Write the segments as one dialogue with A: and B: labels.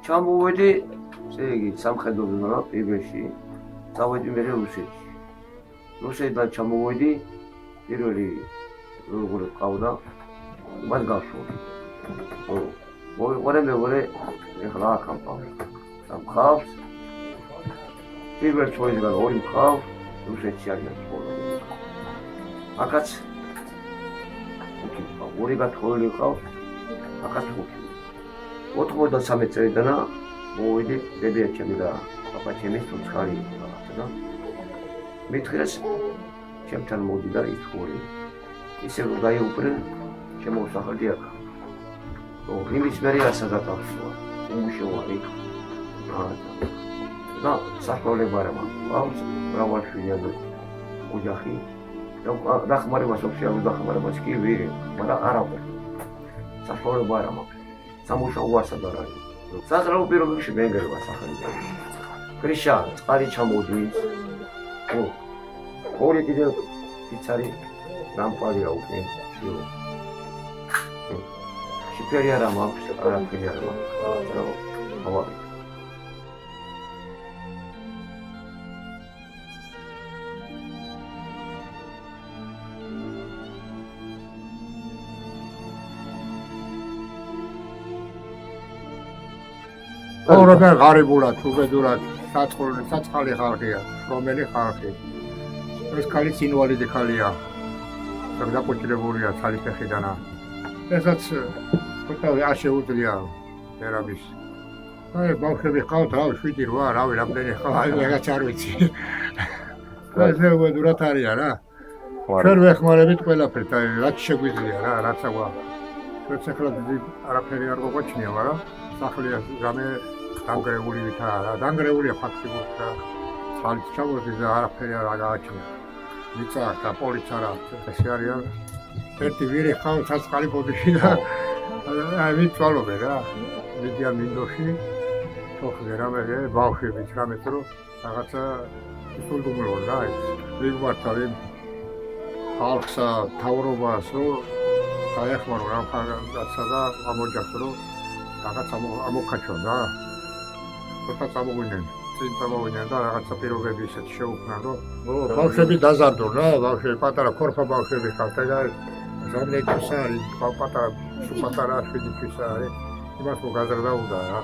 A: ჩამოვედი, ესე იგი, სამხედროებმა პირველში, წავედი მე რუსეთში. რუსეთიდან ჩამოვედი, პირველი როგორ ყავდა, მას გავშორდი. მოვიყარე მეორე, ეხლა აქ ამყავს. სამყავს. პირველ წვენიდან ორი მყავს, რუსეთში არის ხოლმე. აქაც ორი გათხოვილი ყავს, აქაც ხუთი. 93 წელიდან მოვიდი დედია ჩემი და პაპა ჩემი ცოცხალი რაღაცა და მითხრეს ჩემთან მოდი და იცხოვრი ისე რომ გაიუბრენ შემოსახალდი აქ იმის მერე ასაგატავსვა უმუშევა იქ და საფროლება რა მაქვს ბრავალშვილი და ოჯახი და დახმარებას ოფიციალურ დახმარებას კი ვიღე მაგრამ არაფერ საფროლება რა მაქვს სამუშაო ასადარანი. Სასწრაფო პირობებში მენგერვა სახელი. კრიშა, წყალი ჩამოდის. ორი კიდე პიცარი რამპალია უკვე. შიფერი არა მაქვს, არაფერი არ მაქვს. ავარი.
B: ოროგან ღარიბულად, უბედურად, საწყალი ხალხია, რომელი ხალხი. ეს ქალიც ინვალიდი ხალხია. დაკოჭრებულია ცალიფეხიდან. ესაც ხოთავი არ შეუძლია ერაბის. აი, ბავშვები ყავთ, რა, 7-8, რავი, რამდენი ხალხი, რაღაც არ ვიცი. ეს უბედურად არიან რა. ჩვენ ვეხმარებით ყველაფერს, აი, რაც შეგვიძლია რა, რაც აღვა. ჩვენ ახლა არაფერი არ გვაჩნია, მაგრამ სახლი რამე დანგრეული ვითაა რა, დანგრეულია ფაქტიურად და წყალით ჩამოდის და არაფერი არ გააჩნია. მიწა და პოლიცა რა, ესე არიან ერთი ვირი ხავთ საწყალი ბოდიში და აი მიწვალობე რა, მიდიან მინდოში, თოხზე რამე ბავშვებიც რამეთ რომ რაღაცა სულდუმლო რა, ვიგმართავ იმ ხალხსა, თავრობას რომ გაეხმარო რა რაღაცა და ამოჯახო რომ რაღაც ამოქაჩონ და ხოთა წამოვიდნენ წინ წამოვიდნენ და რაღაცა პირობები ისეთ შეუქმნან რომ ბავშვები დაზარდონ რა ბავშვები პატარა ქორფა ბავშვები ხართ და ზამნეთის არის პატარა 7 თვის არის იმას რომ გაზრდა უნდა რა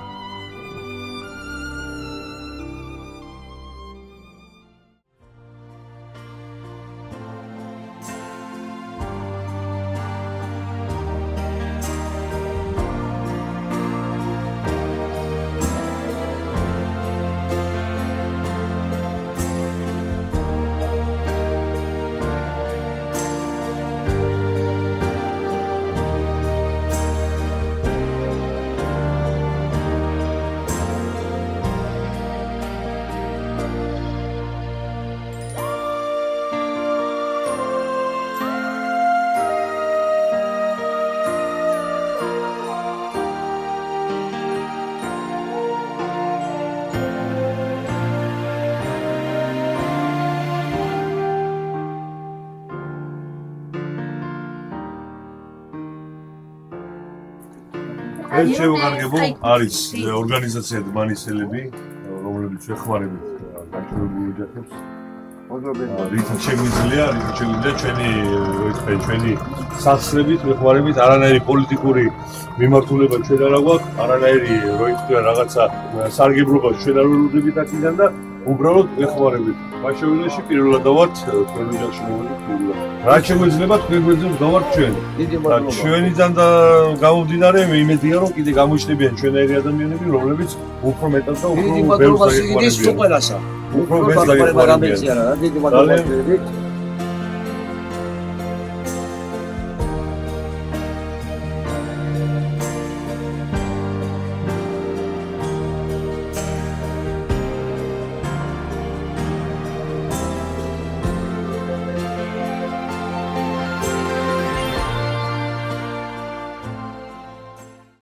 C: ეს შევღარგებო არის ორგანიზაცია დმანისელები, რომლებიც ეხმარებით გაჩვენებულ ოჯახებს. რითაც შეგვიძლია ჩვენი სახსრებით ეხმარებით არანაირი პოლიტიკური მიმართულება ჩვენ არ აქვს, არანაირი რაღაცა სარგებლობა ჩვენ არ ვერუდებით აქედან და უბრალოდ ეხმარებით. მაშინაში პირველად დავართ თქვენ ოჯახში მოვიდეთ. რაც შეგვიძლია თქვენ გვეძებს დავართ ჩვენ. და ჩვენიდან და გამომდინარე მე იმედია რომ კიდე გამოჩნდებიან ჩვენაირი ადამიანები, რომლებიც უფრო მეტად და უფრო ბევრს დაეხმარებიან. უფრო მეტად დაეხმარებიან.